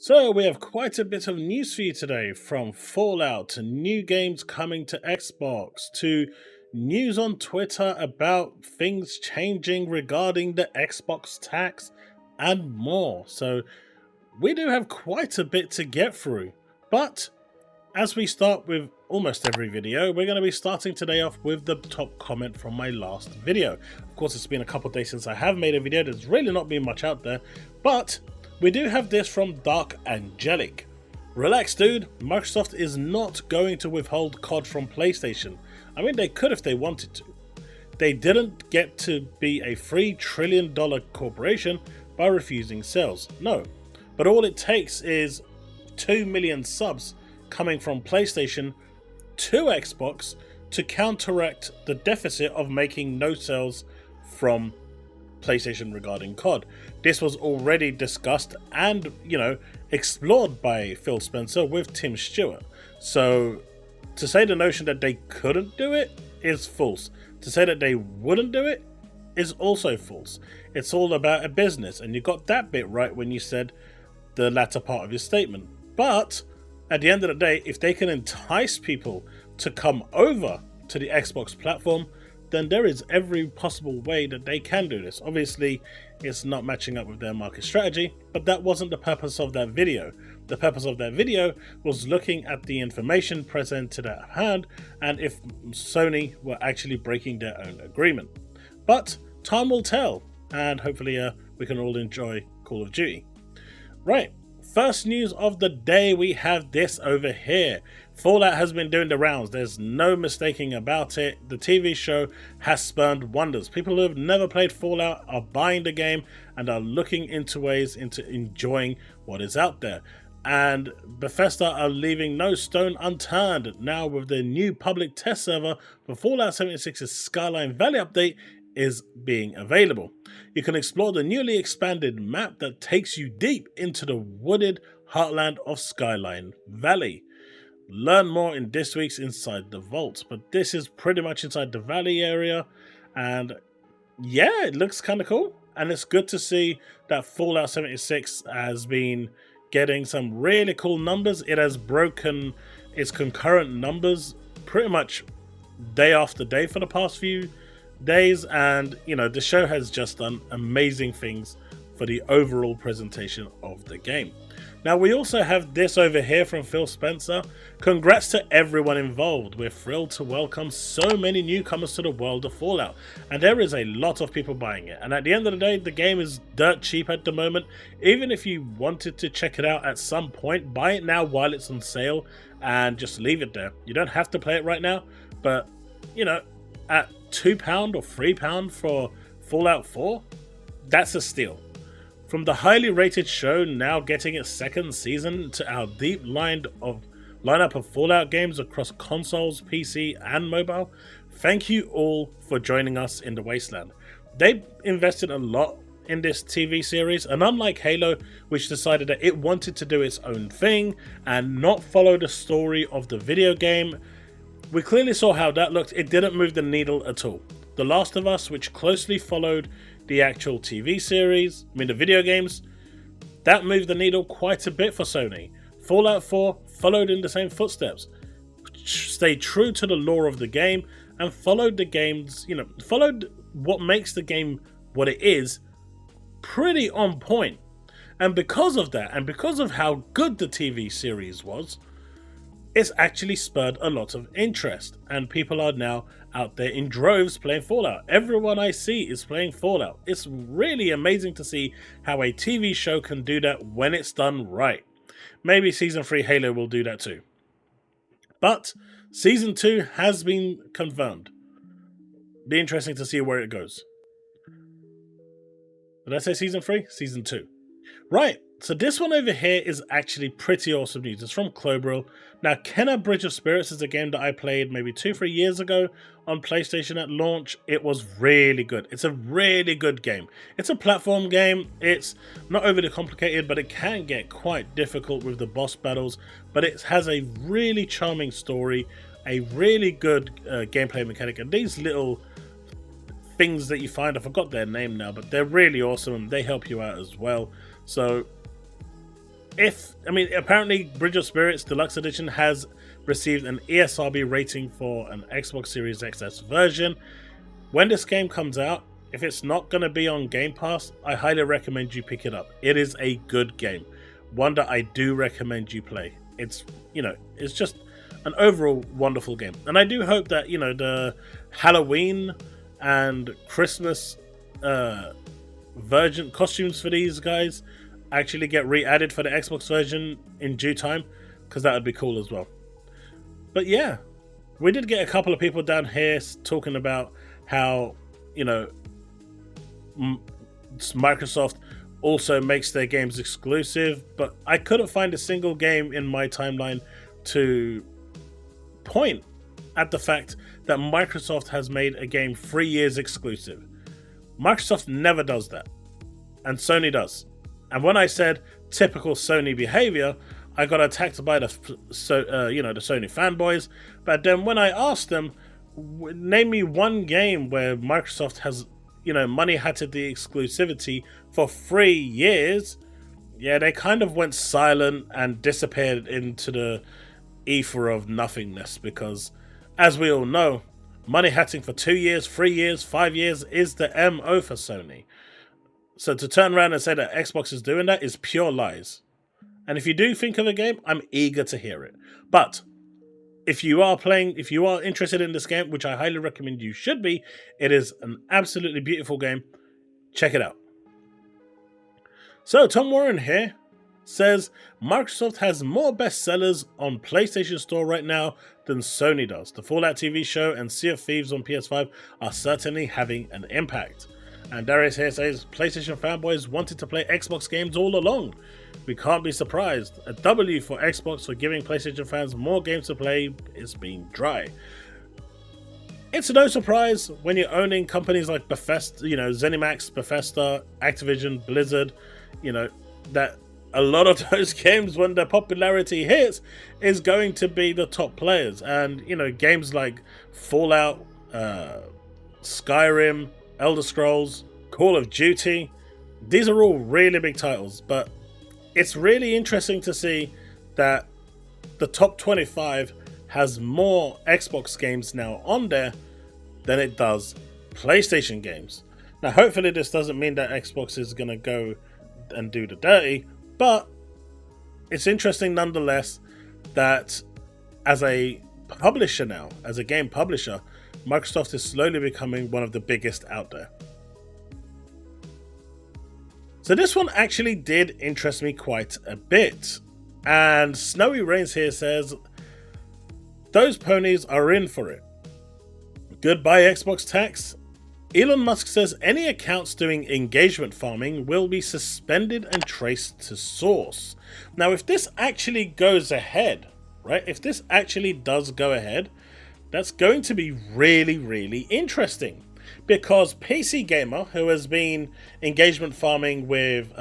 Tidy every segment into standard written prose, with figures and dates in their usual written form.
So we have quite a bit of news for you today, from Fallout to new games coming to Xbox to news on Twitter about things changing regarding the Xbox tax and more. So we do have quite a bit to get through, but as we start with almost every video, we're going to be starting today off with the top comment from my last video. Of course, it's been a couple of days since I have made a video. There's really not been much out there, but we do have this from Dark Angelic. Relax, dude. Microsoft is not going to withhold COD from PlayStation. I mean, they could if they wanted to. They didn't get to be a $3 trillion corporation by refusing sales. No. But all it takes is 2 million subs coming from PlayStation to Xbox to counteract the deficit of making no sales from PlayStation regarding COD. This was already discussed and, explored by Phil Spencer with Tim Stewart. So to say the notion that they couldn't do it is false. To say that they wouldn't do it is also false. It's all about a business, and you got that bit right when you said the latter part of your statement. But at the end of the day, if they can entice people to come over to the Xbox platform, then there is every possible way that they can do this. Obviously, it's not matching up with their market strategy, but that wasn't the purpose of that video. The purpose of that video was looking at the information presented at hand and if Sony were actually breaking their own agreement. But time will tell, and hopefully we can all enjoy Call of Duty. Right. First news of the day, we have this over here. Fallout has been doing the rounds. There's no mistaking about it. The TV show has spurned wonders. People who have never played Fallout are buying the game and are looking into ways into enjoying what is out there. And Bethesda are leaving no stone unturned. Now with the new public test server for Fallout 76's Skyline Valley update is being available. You can explore the newly expanded map that takes you deep into the wooded heartland of Skyline Valley. Learn more in this week's Inside the Vault, but this is pretty much inside the valley area, and yeah, it looks kind of cool, and it's good to see that Fallout 76 has been getting some really cool numbers. It has broken its concurrent numbers pretty much day after day for the past few days, and the show has just done amazing things for the overall presentation of the game. Now we also have this over here from Phil Spencer. Congrats to everyone involved. We're thrilled to welcome so many newcomers to the world of Fallout, and there is a lot of people buying it, and at the end of the day the game is dirt cheap at the moment. Even if you wanted to check it out at some point, buy it now while it's on sale and just leave it there. You don't have to play it right now, but at £2 or £3 for Fallout 4, that's a steal. From the highly rated show now getting its second season to our deep lineup of Fallout games across consoles, PC and mobile, thank you all for joining us in the wasteland. They invested a lot in this TV series, and unlike Halo, which decided that it wanted to do its own thing and not follow the story of the video game, we clearly saw how that looked. It didn't move the needle at all. The Last of Us, which closely followed the actual TV series, the video games, that moved the needle quite a bit for Sony. Fallout 4 followed in the same footsteps, stayed true to the lore of the game, and followed the game's, followed what makes the game what it is, pretty on point. And because of that, and because of how good the TV series was, it's actually spurred a lot of interest, and people are now out there in droves playing Fallout. Everyone I see is playing Fallout. It's really amazing to see how a TV show can do that when it's done right. Maybe Season 3 Halo will do that too. But Season 2 has been confirmed. Be interesting to see where it goes. Did I say Season 3? Season 2. Right. So this one over here is actually pretty awesome news. It's from Clobril. Now, Kenna Bridge of Spirits is a game that I played maybe 2-3 years ago on PlayStation at launch. It was really good. It's a really good game. It's a platform game. It's not overly complicated, but it can get quite difficult with the boss battles. But it has a really charming story, a really good gameplay mechanic, and these little things that you find, I forgot their name now, but they're really awesome and they help you out as well. So apparently Bridge of Spirits Deluxe Edition has received an ESRB rating for an Xbox Series XS version. When this game comes out, if it's not going to be on Game Pass, I highly recommend you pick it up. It is a good game. One that I do recommend you play. It's just an overall wonderful game. And I do hope that, the Halloween and Christmas version costumes for these guys actually get re-added for the Xbox version in due time, because that would be cool as well. But yeah, we did get a couple of people down here talking about how, Microsoft also makes their games exclusive, but I couldn't find a single game in my timeline to point at the fact that Microsoft has made a game 3 years exclusive. Microsoft never does that, and Sony does. And when I said typical Sony behavior, I got attacked by the Sony fanboys. But then when I asked them, name me one game where Microsoft has, money hatted the exclusivity for 3 years, yeah, they kind of went silent and disappeared into the ether of nothingness, because as we all know, money hatting for 2 years, 3 years, 5 years is the MO for Sony. So to turn around and say that Xbox is doing that is pure lies. And if you do think of a game, I'm eager to hear it. But if you are interested in this game, which I highly recommend you should be, it is an absolutely beautiful game. Check it out. So Tom Warren here says Microsoft has more bestsellers on PlayStation Store right now than Sony does. The Fallout TV show and Sea of Thieves on PS5 are certainly having an impact. And Darius here says PlayStation fanboys wanted to play Xbox games all along. We can't be surprised. A W for Xbox for giving PlayStation fans more games to play is being dry. It's no surprise when you're owning companies like Bethesda, ZeniMax, Bethesda, Activision, Blizzard, that a lot of those games, when their popularity hits, is going to be the top players. And, games like Fallout, Skyrim, Elder Scrolls, Call of Duty, these are all really big titles. But it's really interesting to see that the top 25 has more Xbox games now on there than it does PlayStation games. Now, hopefully this doesn't mean that Xbox is going to go and do the dirty, but it's interesting nonetheless that as a publisher now, as a game publisher, Microsoft is slowly becoming one of the biggest out there. So this one actually did interest me quite a bit. And Snowy Rains here says, those ponies are in for it. Goodbye Xbox tax. Elon Musk says any accounts doing engagement farming will be suspended and traced to source. Now, if this actually goes ahead, right? If this actually does go ahead, that's going to be really, really interesting. Because PC Gamer, who has been engagement farming with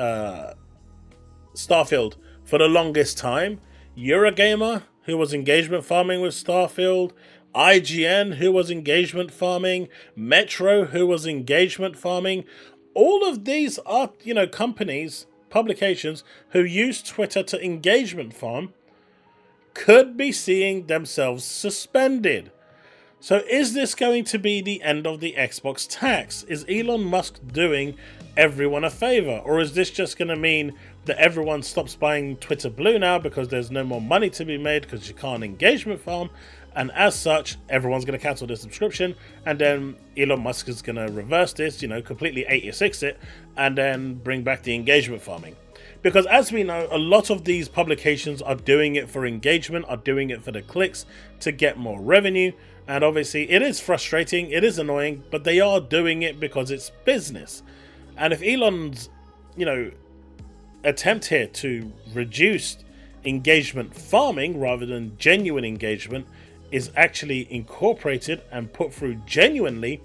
Starfield for the longest time, Eurogamer, who was engagement farming with Starfield, IGN, who was engagement farming, Metro, who was engagement farming, all of these are, companies, publications who use Twitter to engagement farm, could be seeing themselves suspended. So is this going to be the end of the Xbox tax? Is Elon Musk doing everyone a favor? Or is this just going to mean that everyone stops buying Twitter Blue now because there's no more money to be made because you can't engagement farm? And as such, everyone's going to cancel their subscription, and then Elon Musk is going to reverse this, completely 86 it, and then bring back the engagement farming. Because as we know, a lot of these publications are doing it for engagement, are doing it for the clicks to get more revenue. And obviously it is frustrating, it is annoying, but they are doing it because it's business. And if Elon's, attempt here to reduce engagement farming rather than genuine engagement is actually incorporated and put through genuinely,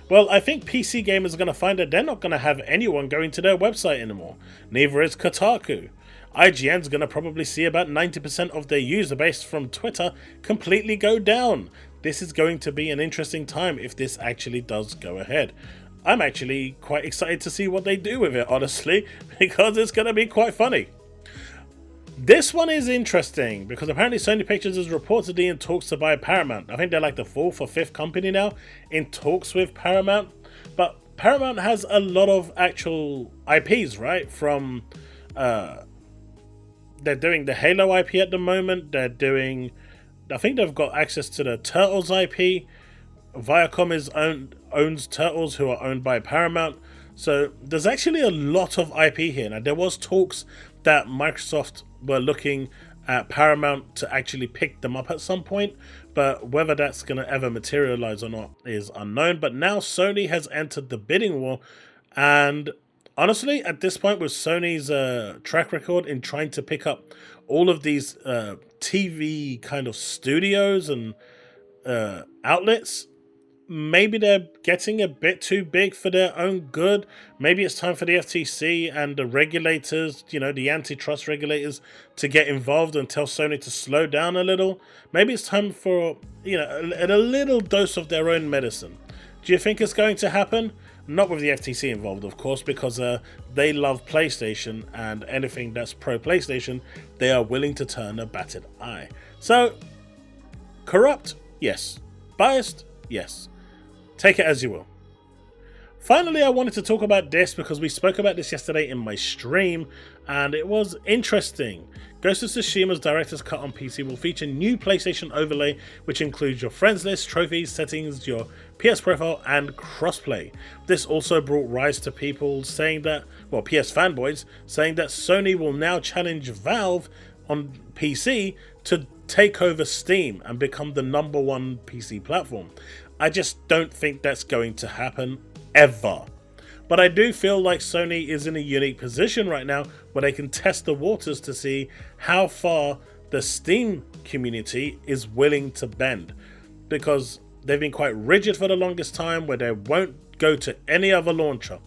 well, I think PC gamers are going to find that they're not going to have anyone going to their website anymore. Neither is Kotaku. IGN's going to probably see about 90% of their user base from Twitter completely go down. This is going to be an interesting time if this actually does go ahead. I'm actually quite excited to see what they do with it, honestly, because it's going to be quite funny. This one is interesting because apparently Sony Pictures is reportedly in talks to buy Paramount. I think they're like the 4th or 5th company now in talks with Paramount. But Paramount has a lot of actual IPs, right? From they're doing the Halo IP at the moment. They're doing, I think they've got access to the Turtles IP. Viacom owns Turtles, who are owned by Paramount. So there's actually a lot of IP here. Now there was talks that Microsoft were looking at Paramount to actually pick them up at some point, but whether that's going to ever materialize or not is unknown. But now Sony has entered the bidding war, and honestly, at this point, with Sony's track record in trying to pick up all of these TV kind of studios and outlets, maybe they're getting a bit too big for their own good. Maybe it's time for the FTC and the regulators, you know, the antitrust regulators, to get involved and tell Sony to slow down a little. Maybe it's time for, you know, a little dose of their own medicine. Do you think it's going to happen? Not with the FTC involved, of course, because they love PlayStation, and anything that's pro-PlayStation, they are willing to turn a battered eye. So, corrupt? Yes. Biased? Yes. Take it as you will. Finally, I wanted to talk about this because we spoke about this yesterday in my stream, and it was interesting. Ghost of Tsushima's Director's Cut on PC will feature new PlayStation overlay, which includes your friends list, trophies, settings, your PS profile, and crossplay. This also brought rise to people saying that, well, PS fanboys, saying that Sony will now challenge Valve on PC to take over Steam and become the #1 PC platform. I just don't think that's going to happen, ever. But I do feel like Sony is in a unique position right now where they can test the waters to see how far the Steam community is willing to bend. Because they've been quite rigid for the longest time, where they won't go to any other launcher.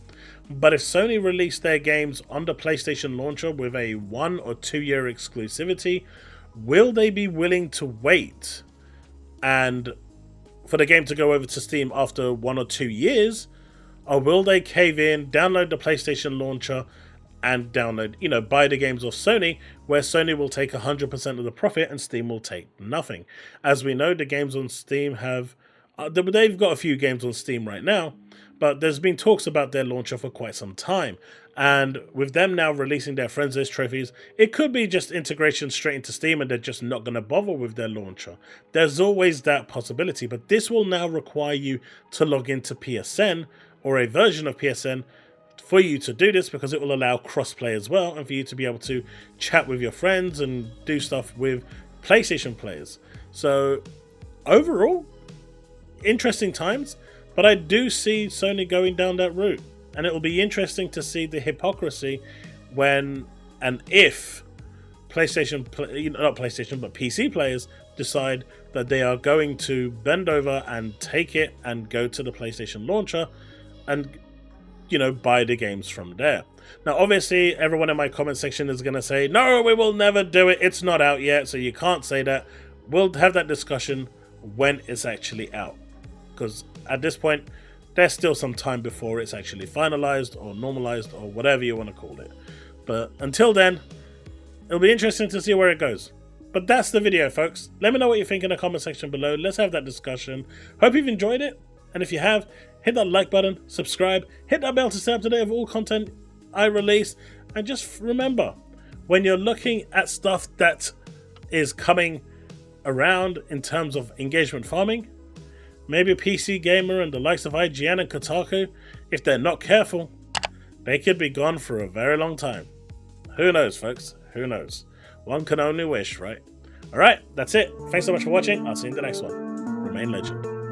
But if Sony release their games on the PlayStation launcher with a 1 or 2 year exclusivity, will they be willing to wait and for the game to go over to Steam after 1 or 2 years? Or will they cave in, download the PlayStation launcher, and download, you know, buy the games off Sony, where Sony will take 100% of the profit and Steam will take nothing? As we know, the games on Steam have, they've got a few games on Steam right now, but there's been talks about their launcher for quite some time. And with them now releasing their friends list trophies, it could be just integration straight into Steam and they're just not going to bother with their launcher. There's always that possibility, but this will now require you to log into PSN or a version of PSN for you to do this, because it will allow crossplay as well, and for you to be able to chat with your friends and do stuff with PlayStation players. So overall, interesting times, but I do see Sony going down that route. And it will be interesting to see the hypocrisy when and if not PlayStation, but PC players decide that they are going to bend over and take it and go to the PlayStation launcher and, you know, buy the games from there. Now, obviously, everyone in my comment section is going to say, no, we will never do it. It's not out yet, so you can't say that. We'll have that discussion when it's actually out. Because at this point, there's still some time before it's actually finalized or normalized or whatever you want to call it. But until then, it'll be interesting to see where it goes. But that's the video, folks. Let me know what you think in the comment section below. Let's have that discussion. Hope you've enjoyed it. And if you have, hit that like button, subscribe, hit that bell to stay up to date with all content I release. And just remember, when you're looking at stuff that is coming around in terms of engagement farming, maybe PC Gamer and the likes of IGN and Kotaku, if they're not careful, they could be gone for a very long time. Who knows, folks? Who knows? One can only wish, right? Alright, that's it. Thanks so much for watching. I'll see you in the next one. Remain legend.